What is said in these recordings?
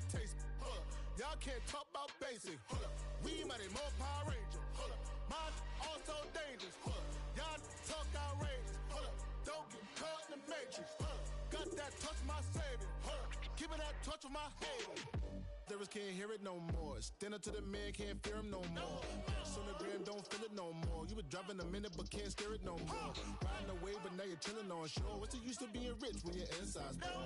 taste. Y'all can't talk about basic. We mighty more Power Ranger. Mine also dangerous. Y'all talk outrageous. Don't get caught in the matrix. Got that touch of my savior. Give me that touch of my hater. Lyrics can't hear it no more. Stand up to the man, can't fear him no more. Sonogram don't feel it no more. You were driving a minute but can't steer it no more. Riding away but now you're chilling on shore. What's the use of being rich when your inside's poor?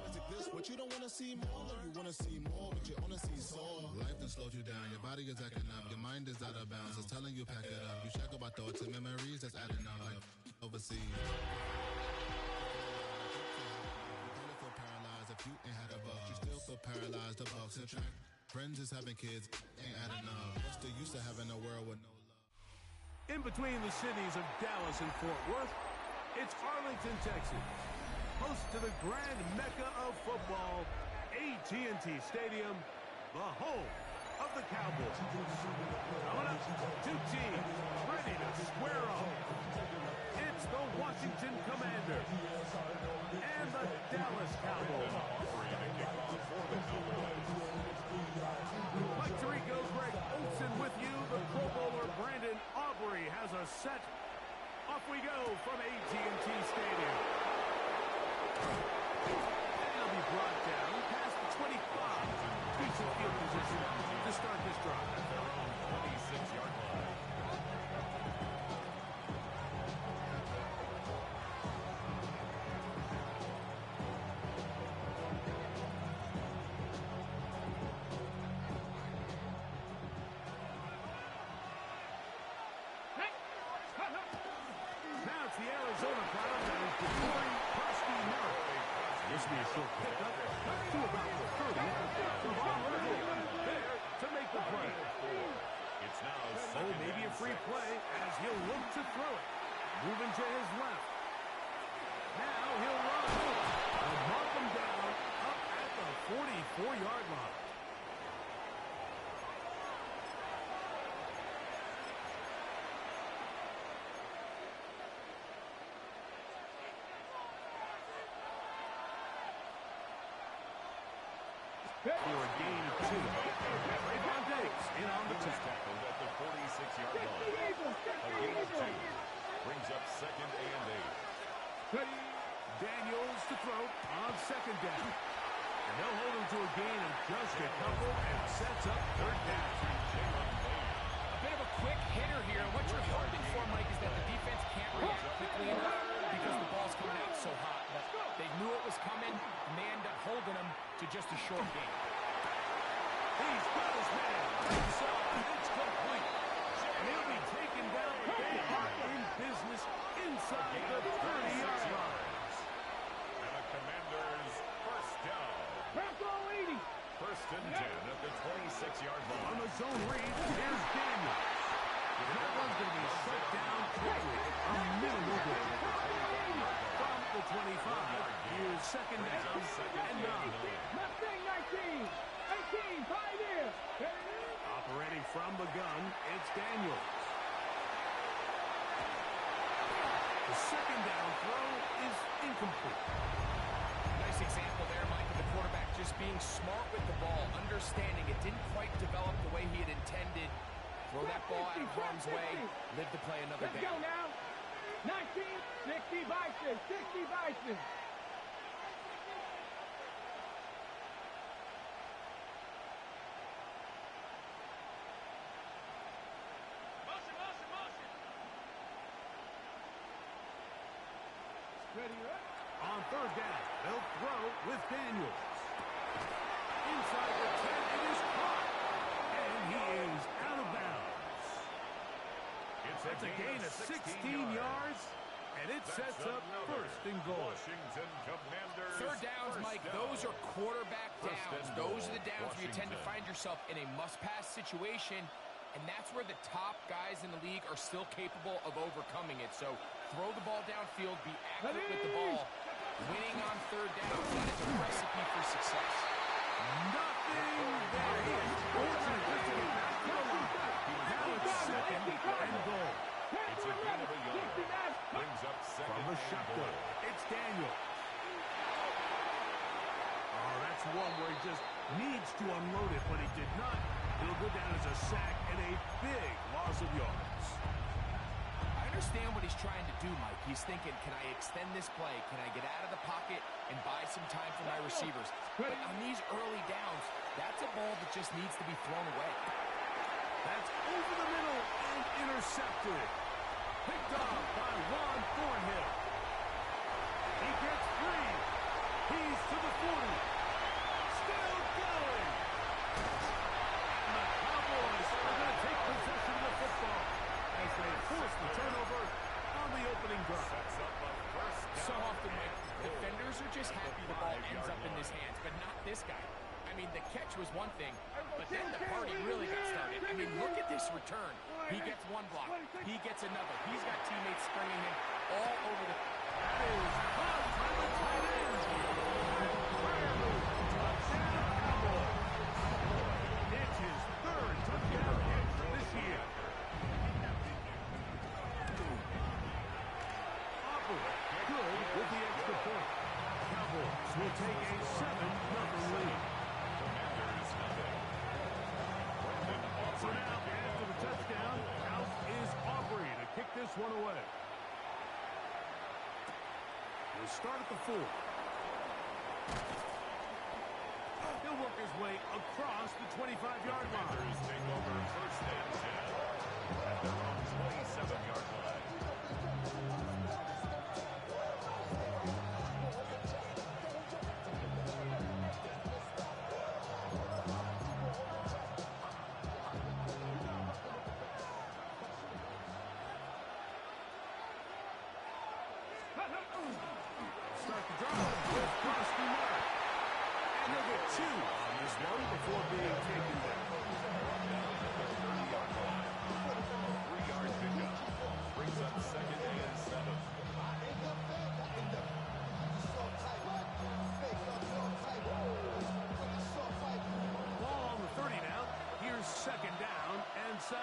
Is it this what you don't want to see more? You want to see more but you only see sore. Life done slowed you down. Your body is acting up. Your mind is out of bounds. It's telling you pack it up. You shackle by thoughts and memories that's adding up like overseas. If you ain't had a bug, you still feel paralyzed above. Subtract friends is having kids, ain't adding up. What's the use of having a world with no love? In between the cities of Dallas and Fort Worth, it's Arlington, Texas, host to the grand mecca of football, AT&T Stadium, the home of the Cowboys. Coming up, two teams ready to square off. It's the Washington Commanders and the Dallas Cowboys. Mike Tirico, Greg Olsen with you. The Pro Bowler Brandon Aubrey has a set. Off we go from AT&T Stadium. And he'll be brought down past the 25. Decent field position to start this drive. At their own 26-yard line. This will be a short pickup to about the 30. There to make the play. It's now maybe a free play as he'll look to throw it. Moving to his left. Now he'll run. And mark him down up at the 44-yard line. For a gain of 2. Trayvon Diggs in on the tackle at the 46-yard line. A gain of 2 brings up 2nd and 8. Daniels to throw on 2nd down. And they'll hold him to a gain of just a couple and sets up 3rd down. A bit of a quick hitter here. What you're hoping for, Mike, is that the defense can't react quickly enough because the ball's coming out so hot. But they knew it was coming, and they end up holding him to just a short gain. He's got his man. It's complete. And he'll be taken down. They are in business inside the 30-yard line. And the Commanders first down. 1st and 10 at the 26-yard line. On the zone read, here's Daniels. And that one's going to be shut down quickly. A minimal gain. From the 25, here's 2nd down and 9. Mustang 19, 18, 5 here. Operating from the gun, it's Daniels. The 2nd down throw is incomplete. Nice example there, Mike, of the quarterback just being smart with the ball, understanding it didn't quite develop the way he had intended. Throw that ball out of harm's way, live to play another down. Let's go now. 19, 60 Bison, 60 Bison. Ready, right? On 3rd down, they'll throw with Daniels. Inside the 10, it is caught. And he is out of bounds. It's a gain of 16 yards, and it sets up 1st and goal. Washington Commanders. 3rd downs, Mike, those are quarterback downs. Those are the downs where you tend to find yourself in a must-pass situation, and that's where the top guys in the league are still capable of overcoming it. So throw the ball downfield, be accurate with the ball. Winning on 3rd down, that is a recipe for success. Nothing there. He is fortunate just to get back to the line. Now it's 2nd and goal. It's a gain of a yard. Brings up 2nd from the shotgun. It's Daniel. Oh, that's one where he just needs to unload it, but he did not. It'll go down as a sack and a big loss of yards. I understand what he's trying to do, Mike. He's thinking, can I extend this play? Can I get out of the pocket and buy some time for my receivers? But on these early downs, that's a ball that just needs to be thrown away. That's over the middle and intercepted. Picked off by Juan Thornhill. He gets free. He's to the 40. Still going. And the Cowboys are going to take possession of the football as they force the turnover on the opening drive. So often, Mike, defenders are just happy the ball ends up in his hands, but not this guy. I mean, the catch was one thing, but then the party really got started. I mean, look at this return. He gets one block. He gets another. He's got teammates springing him all over the... That is caught by the tight end. Touchdown, Cowboys. It's his third touchdown catch this year. Upper, good with the extra point. Cowboys will take a 7-0 lead. So now, after the touchdown, out is Aubrey to kick this one away. He'll start at the 4. He'll work his way across the 25-yard line. Commanders take over first and 10 at their own 27-yard line. Start the drive with Frosty Mark. And they'll get 2 on this one before being taken down. 30-yard line. 3-yard pickup. Brings up second and 7. Ball on the 30 now. Here's second down and 7.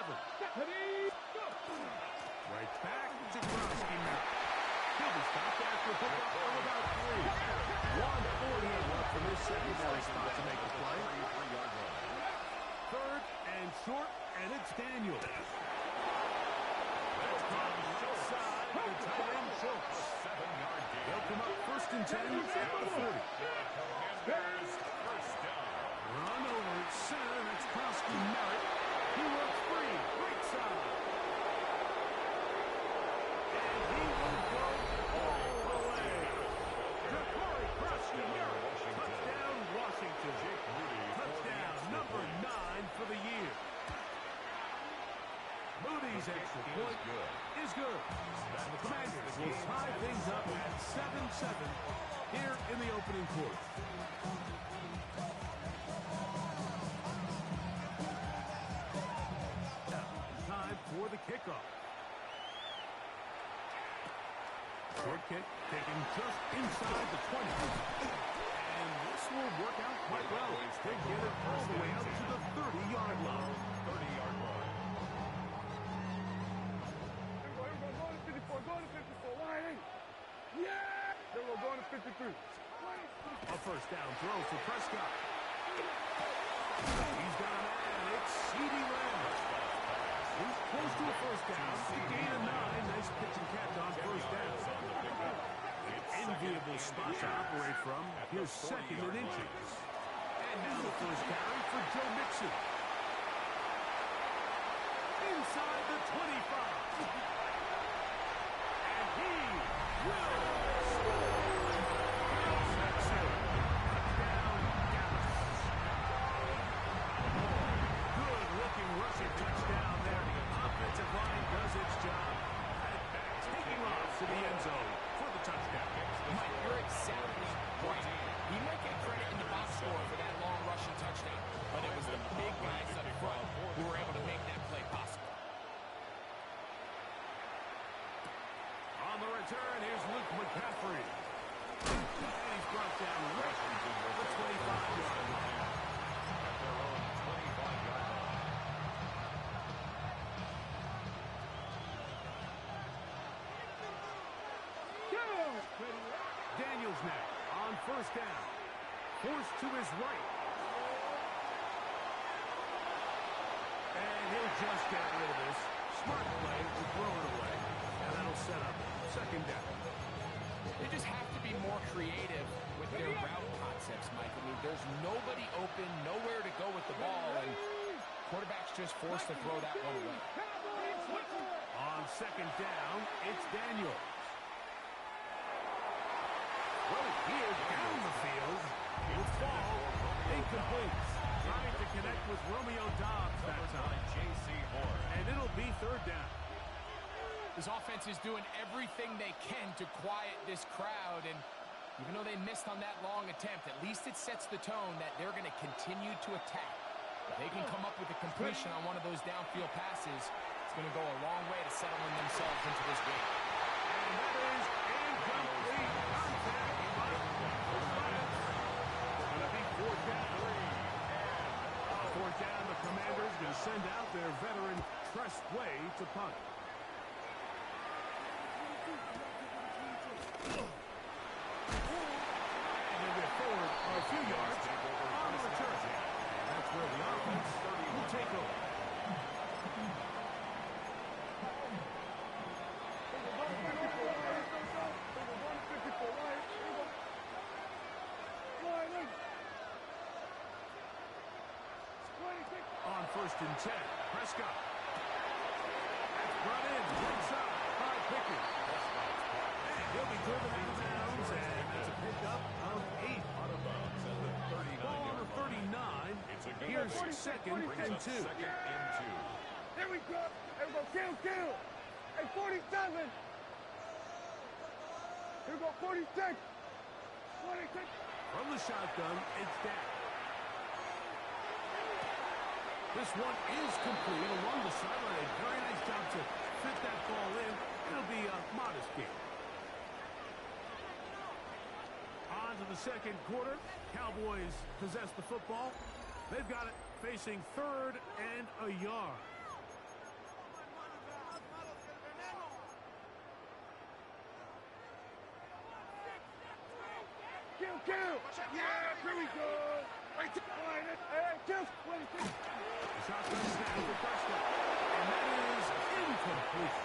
Right back to Frosty Mark. He'll be stopped after a pickup of about 3. 1:40 left from his secondary spot to make the play. 3rd and short, and it's Daniel. That's caught outside the tight end Schultz. 7-yard gain. They'll come up 1st and 10 at the 40. Commanders first down. Run over center, that's Krosky Merritt. He works free, right side. And he will go all the way. Ja'Cory Krosky Merritt. Touchdown, Washington. Touchdown, number 9 for the year. Moody's extra point is good. And the Commanders will tie things up at 7-7 here in the opening quarter. Time for the kickoff. Short kick taken just inside the 20. And this will work out quite well. They get it all the way out to the 30-yard line. 30-yard line. Go to 54. Why ain't? Yeah! Then we're going to 53. A first down throw for Prescott. He's got a man. It's CeeDee Lamb. He's close to a first down. A gain of 9. Nice pitch and catch on first down. Enviable spot to operate from. Here's second and inches. And now the first carry for Joe Mixon. Inside the 25. And he will score. Touchdown, Dallas. Good-looking rushing touchdown there. The offensive line does its job. Taking off to the end zone for the touchdown. Mike, you're exactly right. He might get credit in the box score for that long rushing touchdown, but it was the big guys up front who were able to make that play possible. On the return, here's Luke McCaffrey. And he's brought down right at the 25-yard line. At their own 25-yard line. Daniels now on first down. Forced to his right. And he'll just get rid of this. Smart play to throw it away. And that'll set up second down. They just have to be more creative with their route concepts, Mike. I mean, there's nobody open, nowhere to go with the ball, and quarterback's just forced to throw that one away. On second down, it's Daniels. Well, he is down the field. He'll fall. Incomplete. Trying to connect with Romeo Doubs that time. And it'll be third down. This offense is doing everything they can to quiet this crowd, and even though they missed on that long attempt, at least it sets the tone that they're going to continue to attack. If they can come up with a completion on one of those downfield passes, it's going to go a long way to settling themselves into this game. And that is incomplete contact by it's going to be fourth down. Fourth down, the Commanders going to send out their veteran Tressway to punt. Forward a few yards on the return. That's where the offense will take over. On first and 10, Prescott. That's brought in, right side, by Pickett. And he'll be driven out of bounds, and that's a pickup of 8. Ball on the 39. Here's second and 2. Here we go. Here we go. Kill. Hey, 47. Here we go. 46. 26. From the shotgun, it's down. This one is complete along the sideline. A very nice job to fit that ball in. It'll be a modest game. On to the second quarter. Cowboys possess the football. They've got it facing third and a yard. Kill. Yeah, here we go. Right to kill. The shotgun snap for Prescott. And that is incomplete.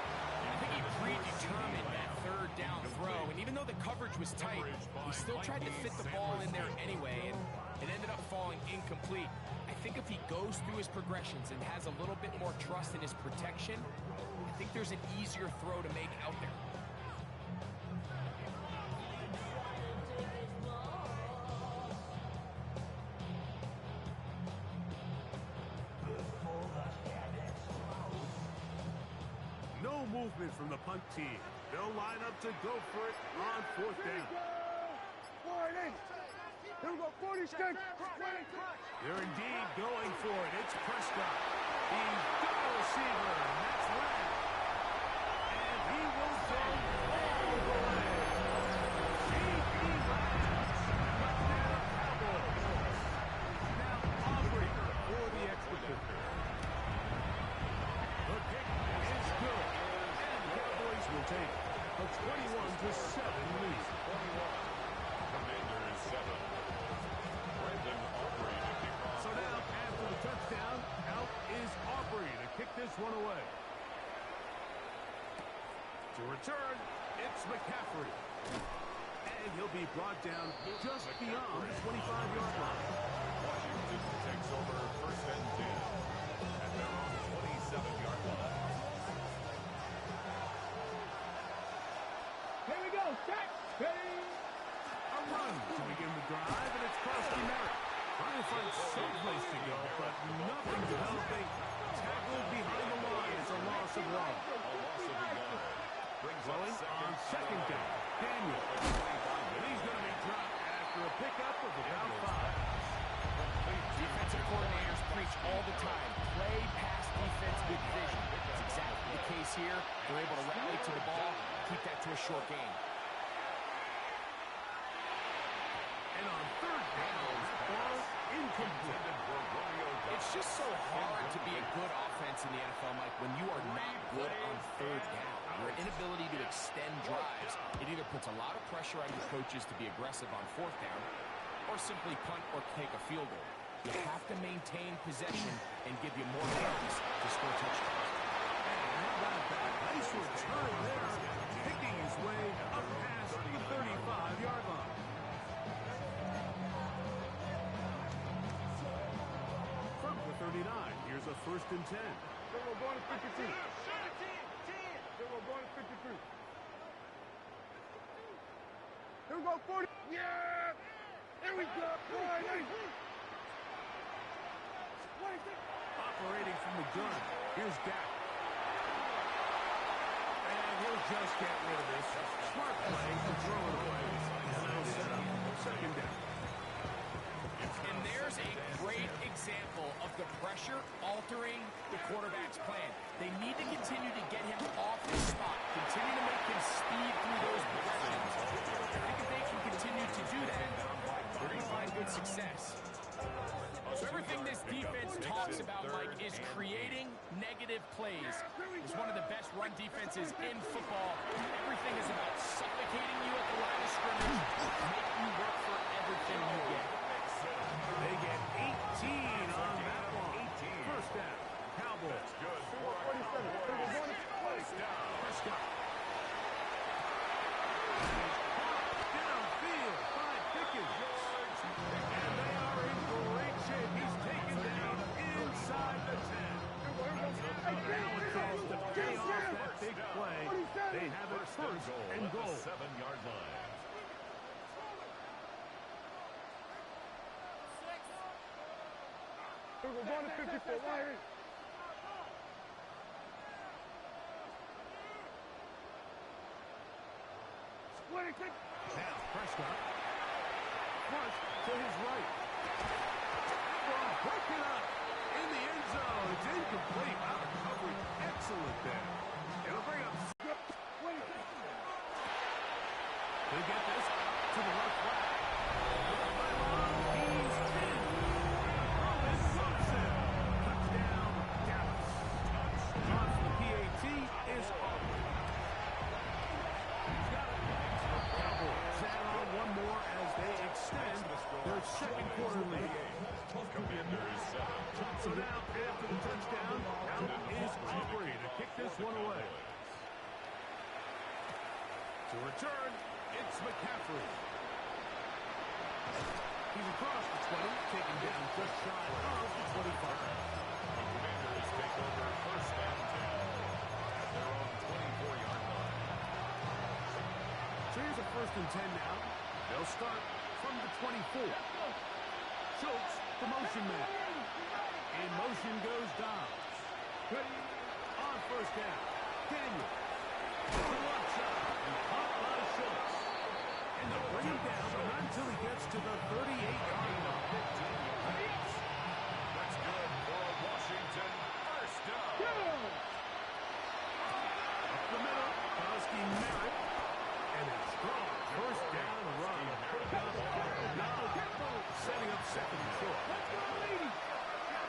I think he predetermined that third down throw, and even though the coverage was tight, he still tried to fit the ball in there anyway, and it ended up falling incomplete. I think if he goes through his progressions and has a little bit more trust in his protection, I think there's an easier throw to make out there. No movement from the punt team. They'll line up to go for it on fourth down. Here we go, 46. They're indeed going for it. It's Prescott. He's got a receiver, and that's Lamb. And he will go all the way. C.B. Lamb. Touchdown, Cowboys. Now Aubrey for the extra point. The kick is good. And the Cowboys will take a 21-7 lead. Commanders 7. Brendan Aubrey to kick off. So now, after the touchdown, out is Aubrey to kick this one away. To return, it's McCaffrey. And he'll be brought down just beyond the 25-yard line. Washington takes over first and 10. At their own 27-yard line. Here we go. Set. Ready. A run to begin the drive, and it's Crosby Merritt. Trying to find some place to go, but nothing developing. Tackled behind the line. It's a loss of one. A loss of a yard. Brings up On second down, Daniel. And he's going to be dropped after a pickup of about 5. Defensive coordinators preach all the time. Play pass defense with vision. That's exactly the case here. They're able to rally to the ball, keep that to a short game. And on third down, ball incomplete. It's just so hard to be a good offense in the NFL, Mike, when you are not good on third down. Your inability to extend drives, it either puts a lot of pressure on your coaches to be aggressive on fourth down, or or simply punt or take a field goal. You have to maintain possession and give you more chances to score touchdowns. And how about that? Nice return there, picking his way up past the 35-yard line. From the 39, here's a 1st and 10. So we're going to 52. So we're going to 53. Here we go, 40. Yeah! There we go. Operating from the gun. Here's Dak. And he'll just get rid of this. Smart play to throw it away. And that'll set up 2nd down. And there's a great example of the pressure altering the quarterback's plan. They need to continue to get him off the spot, continue to make him speed through those progressions. I think if they can continue to do that, they're going to find good success. So everything this defense talks about, Mike, is creating negative plays. It's one of the best run defenses in football. Everything is about suffocating you at the line of scrimmage, making you work for everything you get. They get 18 on that one. 1st down. Cowboys. Prescott. Downfield by Pickens. And they are in great shape. He's taken down inside the 10. Now it's all to pay off that big play. They have it 1st and goal. 7-yard line. We're going to 54. Right here. Now Prescott. Front to his right. Broken up in the end zone. It's incomplete. Out of coverage. Excellent there. It'll bring up. He'll get this to the left flat. He's in. Roman Thompson. Touchdown, Dallas. Off the PAT is off. He's got it. Cowboys add on one more as they extend their 2nd quarter lead. So now, after the touchdown, out is Aubrey to kick this one away. To return, it's McCaffrey. He's across the 20, taken down just shy of the 25. The Commanders take over 1st and 10 at their own 24-yard line. So here's a 1st and 10 now. They'll start from the 24. Schultz, the motion man. In motion goes Dobbs. On 1st down, Daniel. The left side, and caught by Schultz. And they'll bring him down, but not until he gets to the 38-yard line. 15 yards. That's good for Washington. 1st down. Up the middle, Kowski Merritt. And a strong 1st down run. Setting up 2nd and short.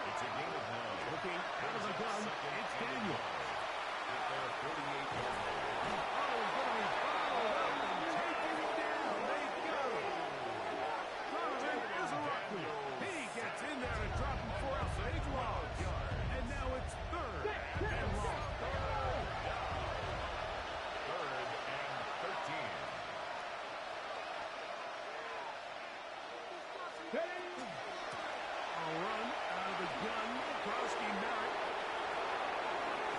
It's a gain of 9. Looking out of the gun, it's Daniel. At their 38-yard line. Oh, he's going to be fouled up and taking it down. They got him. Donovan is a rookie. He gets in there and drops him for a big loss. And now it's 3rd and long. 3rd and 13. A run out of the gun. Kowski Merritt.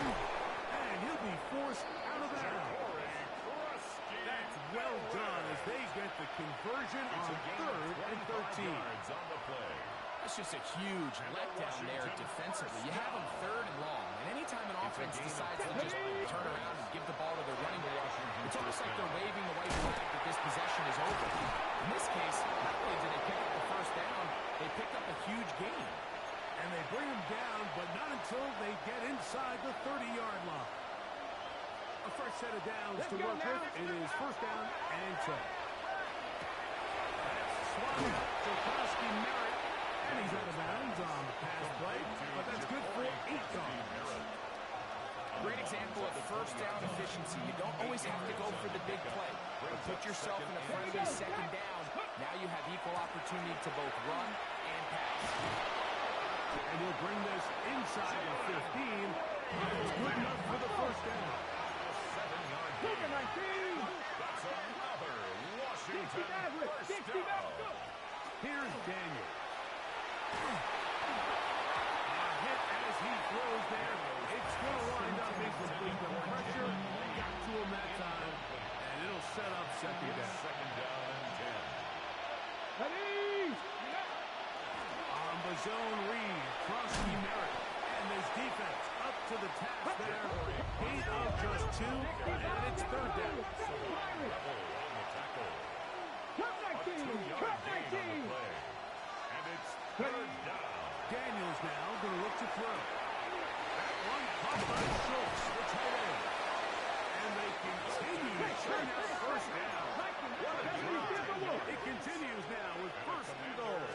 And he'll be forced out of bounds. That's well done as they get the conversion on 3rd and 13. On the play. That's just a huge letdown there defensively. You have them 3rd and long, and anytime an offense decides to just turn around and give the ball to their running back, it's almost like they're waving the white flag that this possession is over. In this case, not only did they pick up the 1st down, they picked up a huge gain. And they bring him down, but not until they get inside the 30-yard line. A fresh set of downs to work with. It is 1st down and 10. That's swung up to Kowski Merritt. And he's out of bounds on the pass play, but that's good for 8 yards. Great example of 1st down efficiency. You don't always have to go for the big play, but put yourself in a friendly 2nd down Now you have equal opportunity to both run and pass. And he'll bring this inside the 15. It's good enough for the first down. 7-yard gain. That's another Washington first down. Here's Daniel. A hit as he throws there. It's going to wind up incomplete. The pressure got to him that time, and it'll set up second down. Second down and 10. On the zone read, Krosky Merritt, and his defense up to the task there. 8 of just 2, and it's third down. So Rebel on the tackle. A 2-yard gain on the play. And it's third down. Daniels now going to look to throw. That one caught by Schultz, the tight end. And they continue to churn out first down. What a drive. It continues now with first and goal.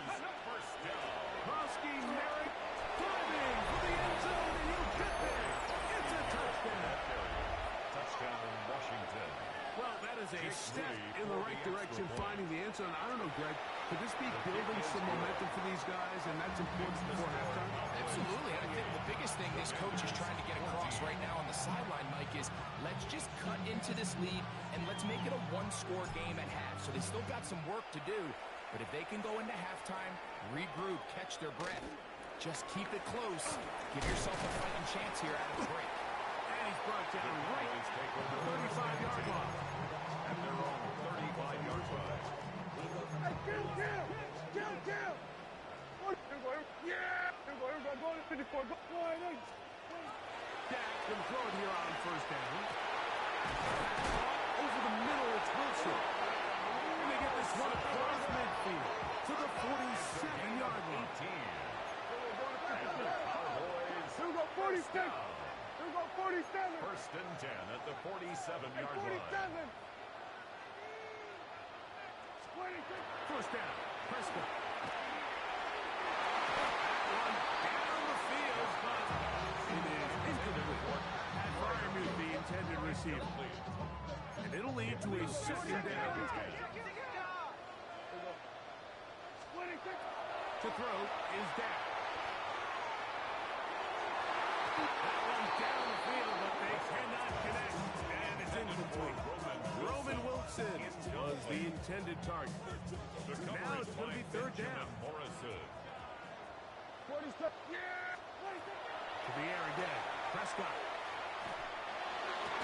First down. Krosky Merritt driving for the end zone, and he'll get there. It's a touchdown. Touchdown Washington. Well, that is a step in the right direction, finding the end zone. I don't know, Greg, could this be building some momentum for these guys, and that's important before halftime? Absolutely. And I think the biggest thing this coach is trying to get across right now on the sideline, Mike, is let's just cut into this lead and let's make it a one-score game at half. So they still got some work to do, but if they can go into halftime, regroup, catch their breath, just keep it close, give yourself a fighting chance here out of the break. And he's brought down right at the 35-yard line. At their own 35-yard line. Dak can throw it here on first down. Over the middle, it's Wilson. And they get this one across midfield to the 47-yard line. 18. First and 10 at the 47-yard line. First down, Prescott. That one down the field, but it is incomplete. And Freiermuth, the intended receiver. And it'll lead to a second down. To throw is Dak. That one's down the field, but they cannot connect. And it's incomplete. Roman Wilson was the intended target. Now it's going to be third down. Morrison. To the air again. Prescott.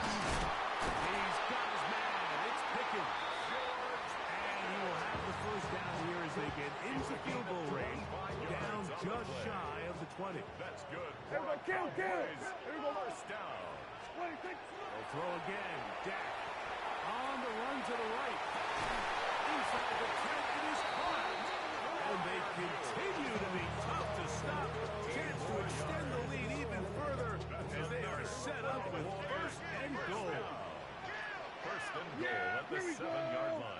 He's got his man. It's Pickens. And he will have the first down here as they get into field goal range. Down just shy of the 20. That's good. First down. They'll throw again. Dak on the run to the right. Inside the 10, it is caught. And they continue to be tough to stop. Chance to extend the lead even further as they are set up with first and goal. First and goal at the 7-yard line.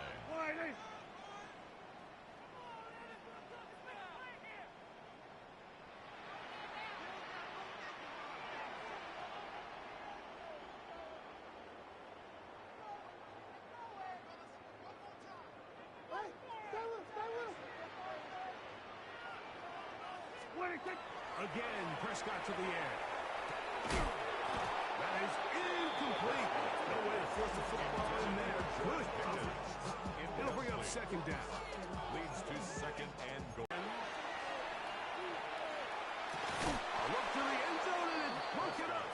Again, Prescott to the air. That is incomplete. No way to force the football in there. Good coverage. It'll bring up second down. Leads to second and goal. A look to the end zone, and it's broken up.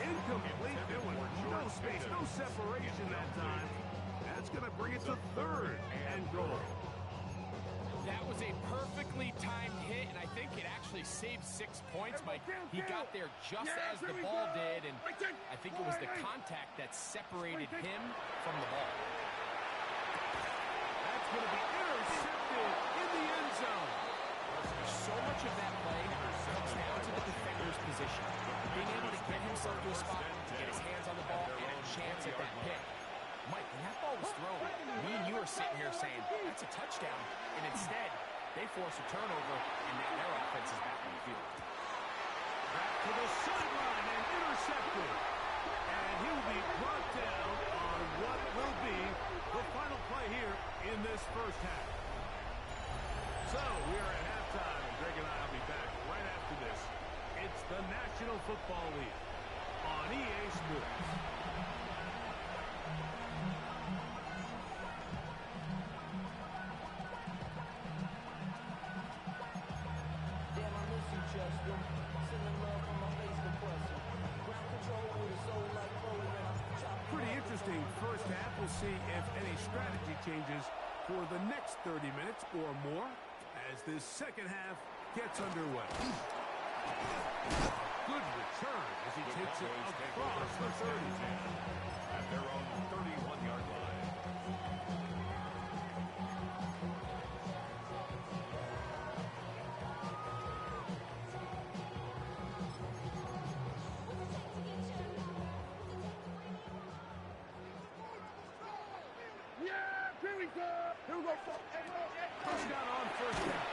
Incomplete. There was no space, no separation that time. That's going to bring it to third and goal. That was a perfectly timed hit, and I think it actually saved 6 points, Mike. He got there just as the ball did, and I think it was the contact that separated him from the ball. That's going to be intercepted in the end zone. So much of that play comes down to the defender's position. Being able to get himself to a spot, get his hands on the ball, and a chance at that pick. Mike, when that ball was thrown, me and you are sitting here saying, that's a touchdown. And instead, they force a turnover, and now their offense is back on the field. Back to the sideline and intercepted. And he will be brought down on what will be the final play here in this first half. So we are at halftime, and Greg and I will be back right after this. It's the National Football League on EA Sports. Pretty interesting first half. We'll see if any strategy changes for the next 30 minutes or more as this second half gets underway. Good return as he takes it across the 30. At their own 31-yard line. Touchdown on first down.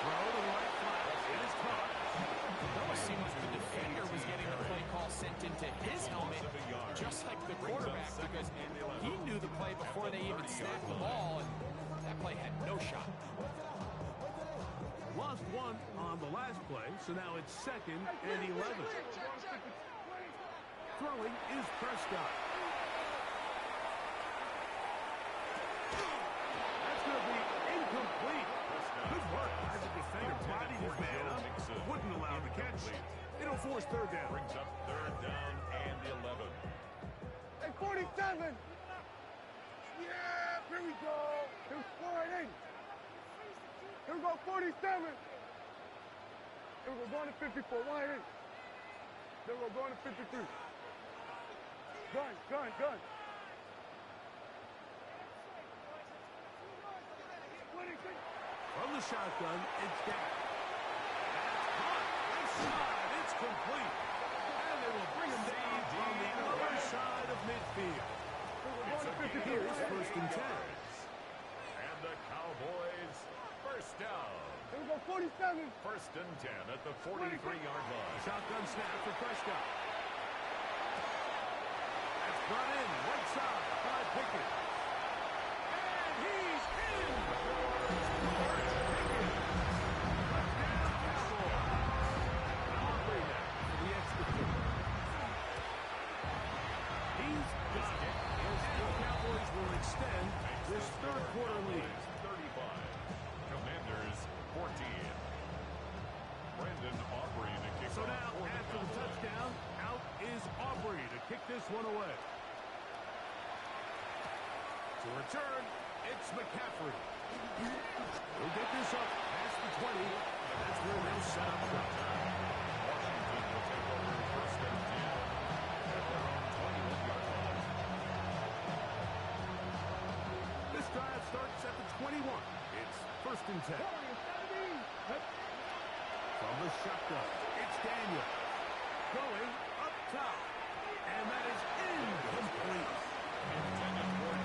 Throw to the right flat. It is caught. It almost seemed like the defender was getting the play call sent into his helmet, just like the quarterback, because he knew the play before they even snapped the ball, and that play had no shot. Lost one on the last play, so now it's 2nd and 11. Throwing is Prescott. That's going to be incomplete. Good work as a defender bodied his man up. Wouldn't allow the catch. It'll force third down. Brings up third down and 11. Hey, 47! Yeah, here we go. Here's 480. Here we go, 47. Here we go, going to 54, 180. Then we're going to 53. Gun. From the shotgun, it's down. That's caught. Inside, it's complete. And they will bring him down on the other side of midfield. Here's 1st and 10. And the Cowboys first down. Here we go, 47. 1st and 10 at the 43-yard line. Shotgun snap for Prescott. That's brought in right side by Pickett. And he's in. George Pickens. Touchdown Cowboys. Aubrey now for the extra point. He's got it. And the Cowboys will extend this third quarter lead. 35. Commanders 14. Brandon Aubrey to kick So off now, for the after the Cowboys. touchdown, out is Aubrey to kick this one away. To return, it's McCaffrey. He'll get this up past the 20, and that's where they'll set up shop. Washington will take over 1st and 10 at their own 21-yard line. This drive starts at the 21. It's 1st and 10. From the shotgun, it's Daniel. Going up top. And that is incomplete.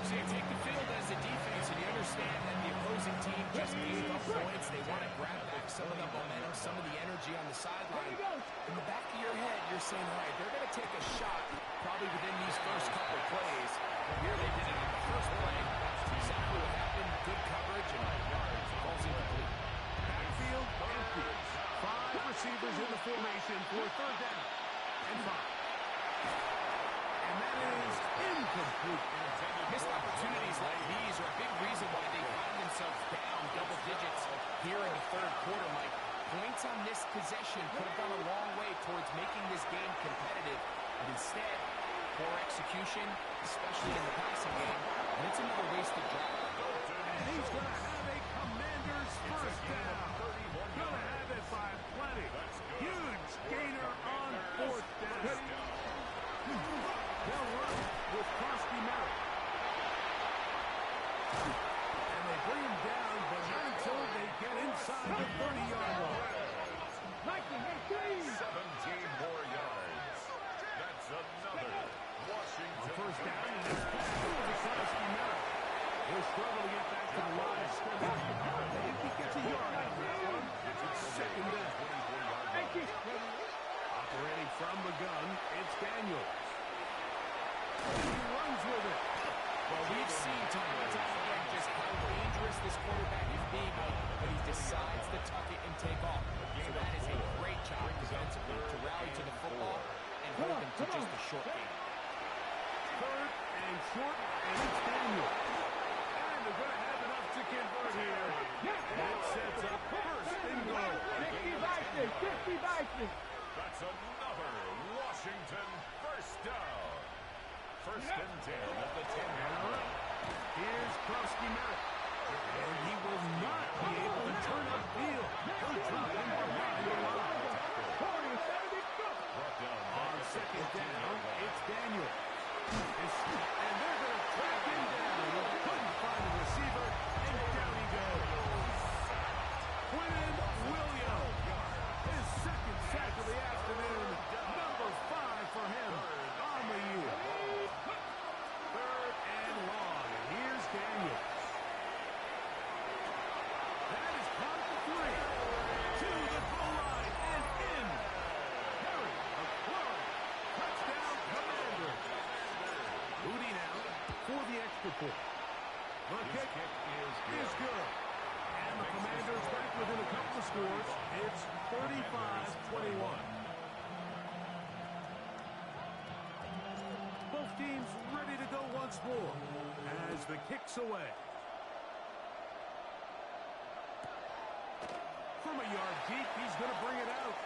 So you take the field as a defense, and you understand that the opposing team just gave up points. They want to grab back some of the momentum, some of the energy on the sideline. In the back of your head, you're saying, all right, they're going to take a shot probably within these first couple of plays. Here they did it in the first play. That's exactly what happened. Good coverage, and falls incomplete. Backfield empty. 5 receivers in the formation for 3rd down and 5. And that is incomplete. Missed opportunities like these are a big reason why they find themselves down double digits here in the third quarter, Mike. Points on this possession could have gone a long way towards making this game competitive. But instead, poor execution, especially in the passing game, and it's another wasted drive. And he's going to have a Commander's first down. Going to have it by plenty. Huge gainer on 4th down. They'll run with Krusty Merritt. And they bring him down, but not until they get inside the 30-yard line. 17 more yards. That's another Washington. On 1st down, and it's back over to Krusty Merritt. He'll struggle to get back to the line of scrimmage. short game. Third and short, and it's Daniel. And they're going to have enough to convert here. And it sets up first and goal. 50 by 6. That's another Washington first down. First and 10 at the 10-yard line. Here's Krosky Merritt. And he will not be able to turn upfield. He'll drop him behind the line. On second down, it's Daniel. And they're going to track him down. Couldn't find a receiver, and down he goes. Quinton Williams. His second sack of the afternoon. Number 5 for him on the year. Third and long. And here's Daniel. That is caught at the 3. To the goal line and in. Harry McClellan. Touchdown, Commander. Moody now for the extra point. The kick is good. And the Commanders back within a couple of scores. It's 35-21. Both teams ready to go once more as the kick's away. From a yard deep, he's going to bring it out.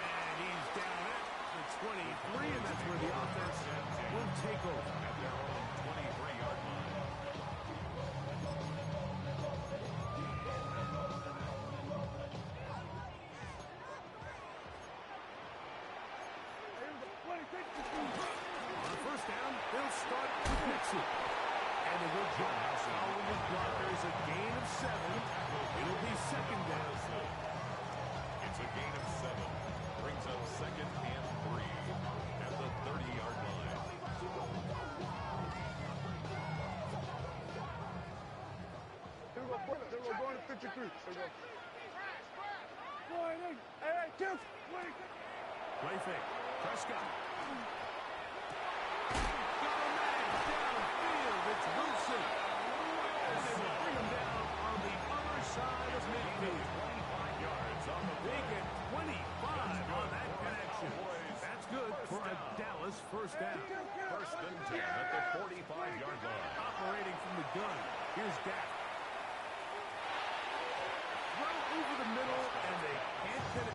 And he's down at the 23, and that's where the offense will take over. At their own 23-yard line. On first down, they'll start with Mixon. And a good job following the blockers, a gain of 7. It'll be second down. It's a gain of 7. Brings up second and 3 at the 30-yard line. They were going to 53. Play fake. Prescott. Got a man downfield. It's Wilson. And they will bring him down on the other side of midfield. 25 yards on the They get 25 on that connection. That's good for a Dallas first down. First and 10 at the 45-yard line. Operating from the gun. Here's Dak. Right over the middle, and they can't get it.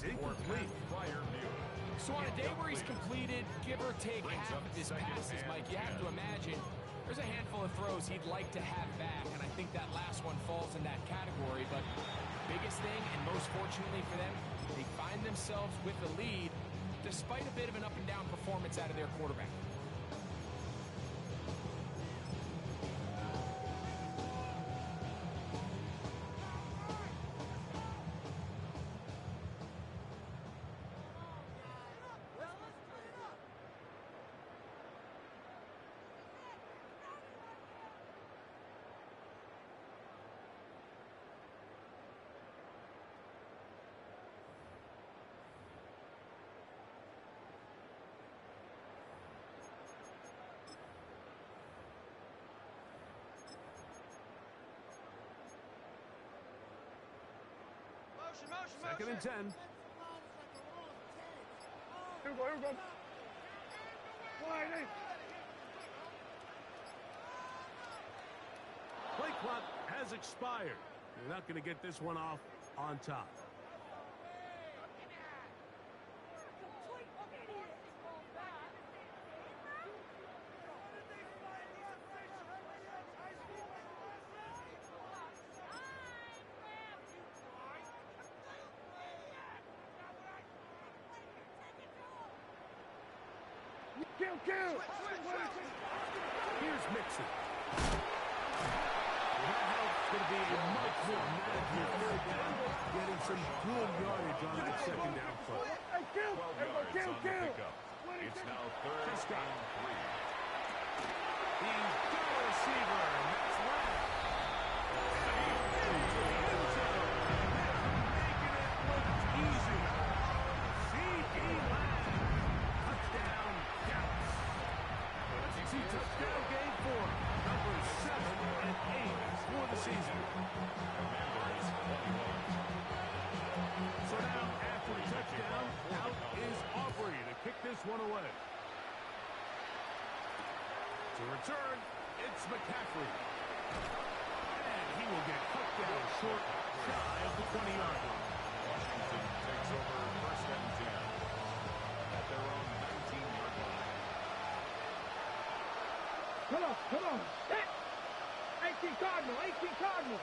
Incomplete. So on a day where he's completed, give or take half of his passes, Mike, you have to imagine there's a handful of throws he'd like to have back, and I think that last one falls in that category. But biggest thing, and most fortunately for them, they find themselves with the lead despite a bit of an up-and-down performance out of their quarterback. Second and 10. Here we go. Play clock has expired. They're not going to get this one off on top. Kill! Here's Mixon. Going to be a much more manageable third down, getting some good yardage on that second down play. 12 yards on the pickup. It's now third and 3. He's got a receiver, and that's right. Into the end zone. Making it look easy. C.D. Lamb. Touchdown, Dallas. Two touchdown game for number 7 and 8 for the season. So now, after the touchdown, out is Aubrey to kick this one away. To return, it's McCaffrey. And he will get cut down short, shy of the 20-yard line. Washington takes over first and 10 at their own 19-yard line. Come on. 18 Cardinal.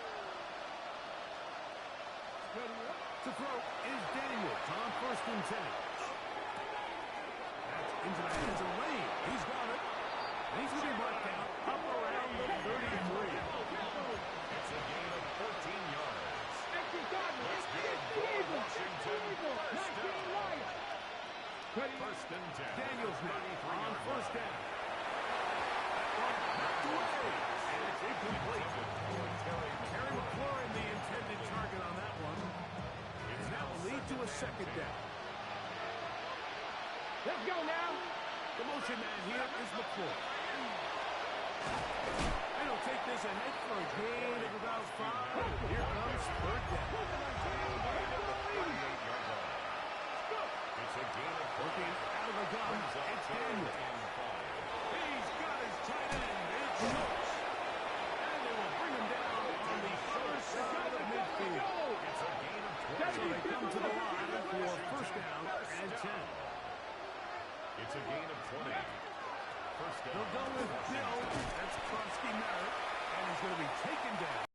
To throw is Daniels on first and 10. That's into the hands of Lane. He's got it. He's going to be brought down up around the 33. It's a gain of 14 yards. 18 Cardinal. Let's give Washington first down. First and 10. Daniels now on first down. Knocked away. And it's incomplete. Terry McLaurin, the intended target on that one. It's now a lead to a second down. Let's go now. The motion man here is McLaurin. And he'll take this ahead for a gain of about 5. Here comes third down. 38-yard line. It's a gain of Working out of the gun. It's Daniels. He's got his tight end. It's Schultz. And they will bring him down on the far side of midfield. It's a gain of 20. So they come to the line for first down and 10. It's a gain of 20. First down. They'll go with Bill. That's Kronsky Merritt. And he's going to be taken down.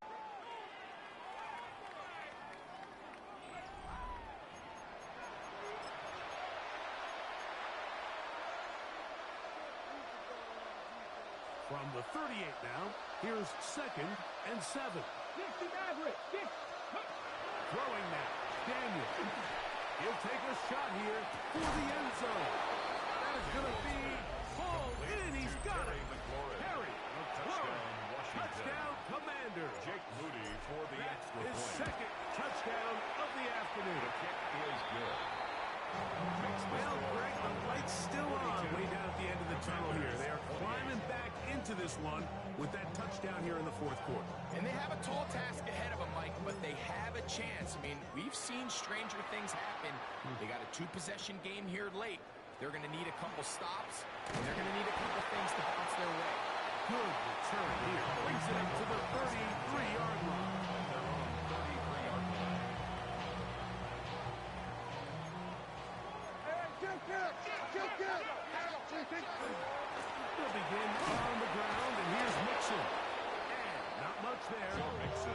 From the 38 now, here's second and 7. 60 Maverick. Throwing now, Daniel. He'll take a shot here for the end zone. That is going to be hauled in. He's got it. Harry McLaurin. Touchdown, Commander. Jake Moody for the extra His point. second touchdown of the afternoon. The kick is good. Well, Greg, the light's still on way down at the end of the tunnel here. They are climbing back into this one with that touchdown here in the fourth quarter. And they have a tall task ahead of them, Mike, but they have a chance. I mean, we've seen stranger things happen. They got a 2-possession game here late. They're going to need a couple stops, and they're going to need a couple things to bounce their way. Good return here. Brings it up to the 33-yard line. They'll begin on the ground, and here's Mixon. And not much there.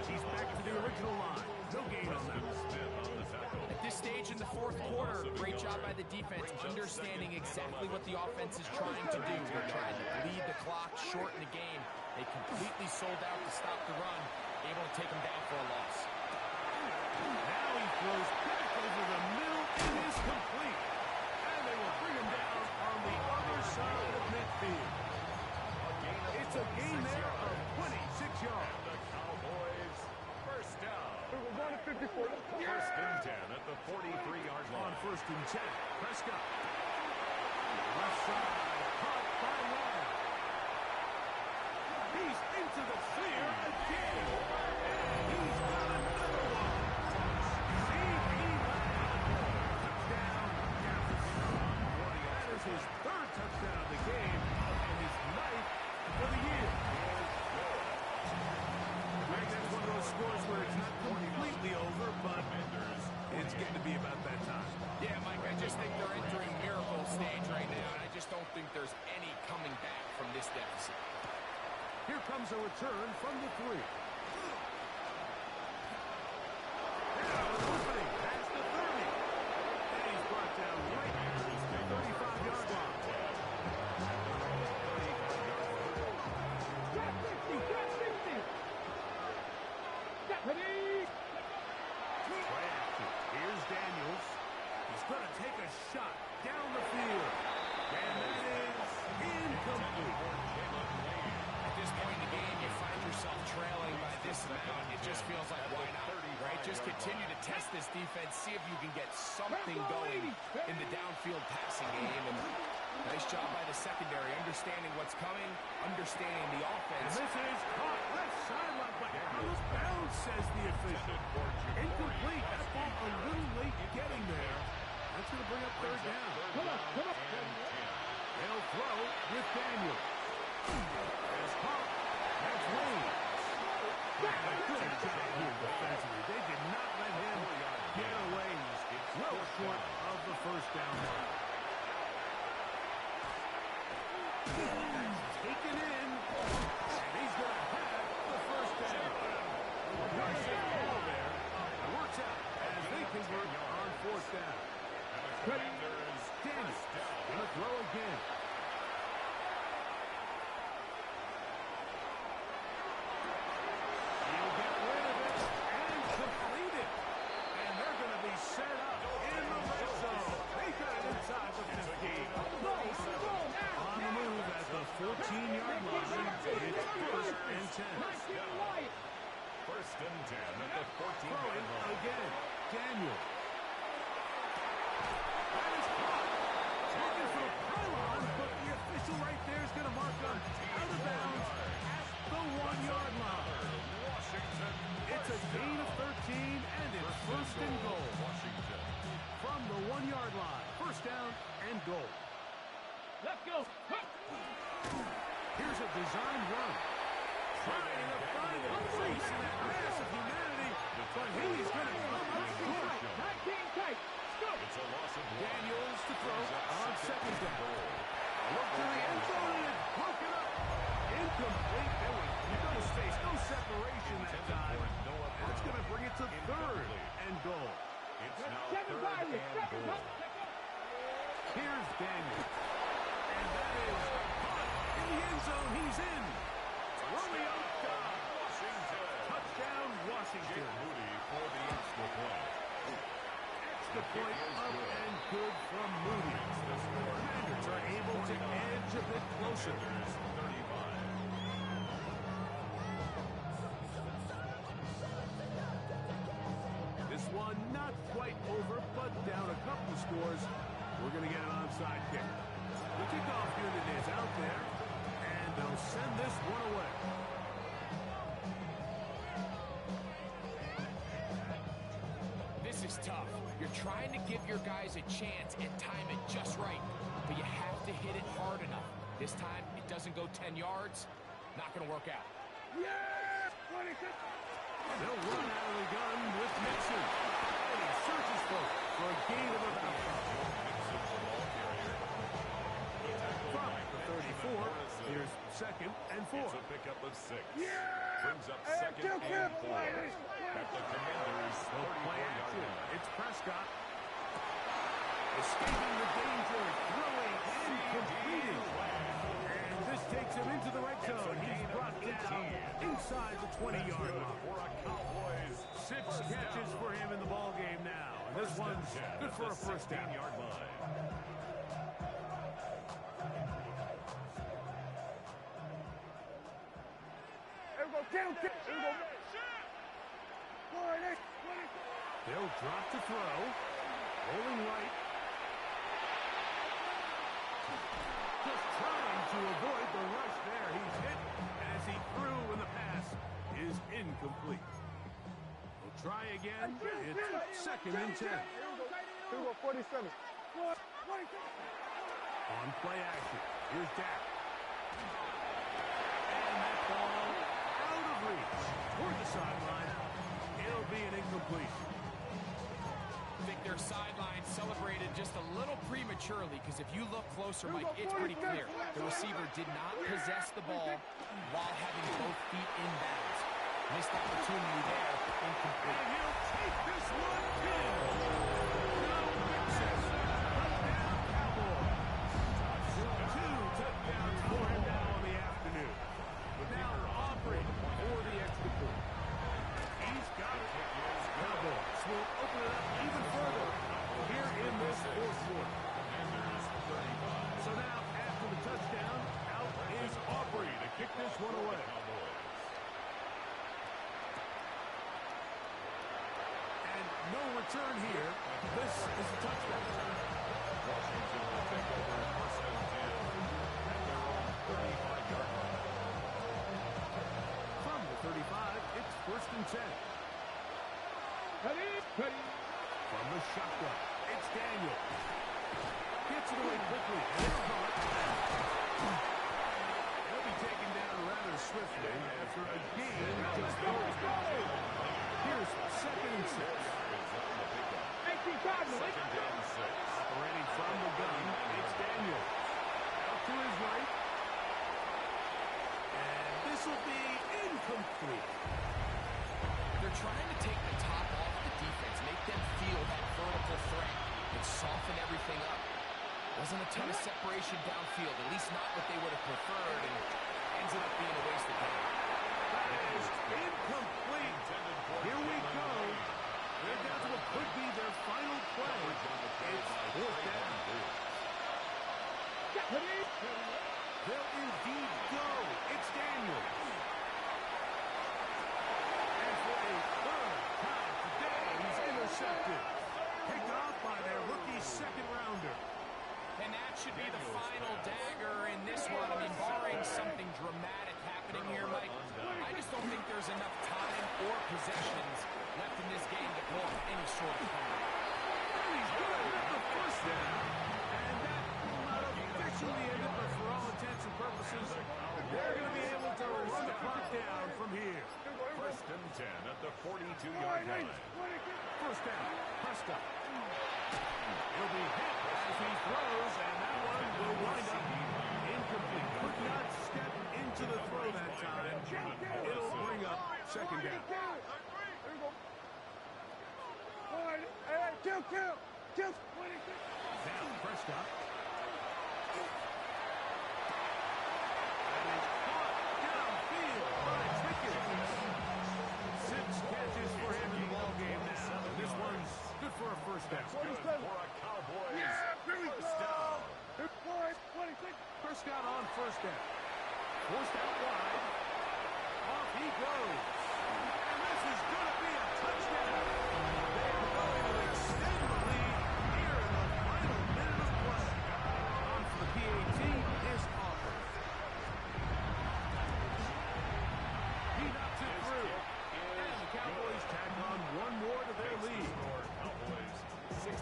He's back to the original line. No gain on that. At this stage in the fourth quarter, great job by the defense, understanding exactly what the offense is trying to do. They're trying to bleed the clock, shorten the game. They completely sold out to stop the run, able to take them down for a loss. Now he throws back over the middle. It is complete. And they will bring him down on the other side of midfield. It's a gain there of 26 yards. The Cowboys first down. We're going to 54. First and 10 at the 43-yard On line. first and 10, Prescott. Left side, caught by Lamb. He's into the clear again. And he's got another one. C.D. Lamb. Touchdown, Dallas. That is his third touchdown of the game and his ninth for the year. Greg, that's one of those scores where it's not completely over, but it's getting to be about that time. Yeah, Mike, I just think they're entering miracle stage right now, and I just don't think there's any coming back from this deficit. Here comes a return from the 3. Now opening past the 30. And he's brought down right at the 35-yard line. just continue to test this defense, see if you can get something going in the downfield passing game. And nice job by the secondary, understanding what's coming, understanding the offense. And this is caught left sideline, but out of bounds, says the official. Incomplete. That ball a little late getting there. That's going to bring up third down. Come on. They'll throw with Daniel. There's Hawk. That's Wayne. Good job here defensively. They did not let him get away. He's well short of the first down mark. Taken in, and he's going to have the first down. Nice ball there. It works out as they convert on fourth down. Daniel going to throw again. He'll get rid of it and complete it. And they're going to be set up in the red zone. They got it inside the 15. On the move at the 14-yard line. It's first and 10. First and 10 at the 14-yard line. Again, Daniel. That is caught. Taken for the pylon, but the official right there is going to mark him out of bounds at the 1-yard line. It's a gain of 13, and it's first and goal. From the 1-yard line. First down and goal. Let's go. Here's a designed run. Trying to find a place in that mass of humanity, but he's going to come up short. 19 tight. Go. It's a loss of Daniels to throw on second down. Look to the end zone, and it's broken up. Incomplete. There was no space, no separation that time. That's going to bring it to third and goal. It's now Seven third Riley. and goal. Here's Daniel. And that is caught in the end zone. He's in. Romeo Dobbs. Touchdown, Washington. Moody for the extra point. Extra point up and good from Moody. Commanders are able to edge a bit closer. 35. This one not quite over, but down a couple scores. We're going to get an onside kick. The kickoff unit is out there, and they'll send this one away. This is tough. You're trying to give your guys a chance and time it just right, but you have to hit it hard enough. This time, it doesn't go 10 yards. Not going to work out. Yeah! 26. They'll run out of the gun with Nixon. And he searches for a gain of about. From the 34, here's second and 4. It's a pickup of 6. Yeah! Brings up second and 4. At the Commanders' They'll play 34-yard action. line. It's Prescott. Escaping the danger, throwing and completing. And this takes him into the red zone. He's brought down inside the 20-yard line. For a Cowboys 6 catches for him in the ball game now. And this one's good for a first down. 16-yard line. Here we go. Here we go. They'll drop to throw. Rolling right. Just trying to avoid the rush there. He's hit as he threw, and the pass is incomplete. We'll try again. It's second and 10. Here we go. 47. On play action. Here's Dak. And that ball out of reach. Toward the sideline. It'll be an incomplete. I think their sideline celebrated just a little prematurely because if you look closer, Mike, it's pretty clear. The receiver did not possess the ball while having both feet in bounds. Missed opportunity there, incomplete. And he'll take this one in. No excess. Touchdown, Cowboys. 2 touchdowns for him now on the afternoon. But now Aubrey for the extra point. He's got it. Cowboys will open it up even further here in this fourth quarter. So now, after the touchdown, out is Aubrey to kick this one away. return here. This is a touchdown. Washington will take over 1st and 10 at their own 35-yard line. From the 35, it's 1st and 10. Ready. From the shotgun, it's Daniel. Gets it away quickly. And it's caught. He'll be taken down rather swiftly after a gain just over. Here's 2nd and 6. 2nd down 6. Operating from the gun, it's Daniel. Out to his right. And this will be incomplete. They're trying to take the top off the defense, make them feel that vertical threat, and soften everything up. Wasn't a ton of separation downfield, at least not what they would have preferred, and ends up being a waste of time. That is incomplete. Here we go. They're down to what could be their final play. It's 4th down. They'll indeed go. It's Daniel. And for a 3rd time today, he's intercepted. Picked off by their rookie 2nd rounder. And that should be the final dagger in this one. I mean, barring something dramatic happening here, Mike, I just don't think there's enough time or possessions left in this game to pull off any sort of comeback. And he's going to get the 1st down. And that will not officially end it, but for all intents and purposes, they're going to be able to run the clock down from here. 1st and 10 at the 42-yard line. 1st down, Prescott. He'll be hit as he throws, and that one will wind up incomplete. Could not step into the throw that time. It'll bring up 2nd down. Kill. Now Prescott. And he's caught downfield by Pickens. 6 catches for him in the ballgame now. This one's good for a 1st down. Good for a Cowboys 1st down. Prescott on 1st down. Forced out wide. Off he goes. And this is going to be a touchdown. They're going to extend the lead here in the final minute of play. On for the PAT is Auburn. He knocks it through. And the Cowboys tack on one more to their lead. Cowboys 63.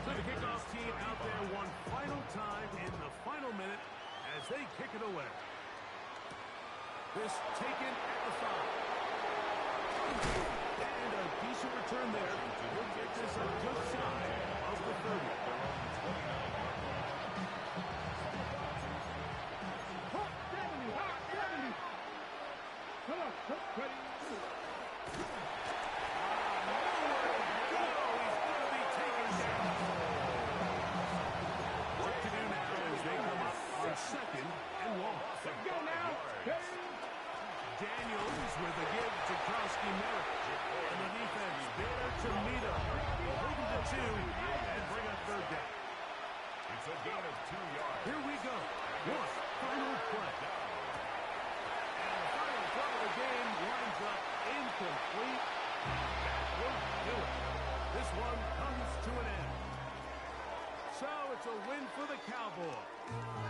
So the kickoff team out there one final time in the final minute as they kick it away. This taken at the 5. And a decent return there. We'll get this on just side of the 30. Come on, ready. Second and long. Go now. Daniels with a give to Krowski-Merritt. And the defense there to meet him. Hold him to 2 and bring up 3rd down. It's a gain of 2 yards. Here we go. One final play. And the final throw of the game winds up incomplete. That won't do it. This one comes to an end. So it's a win for the Cowboys.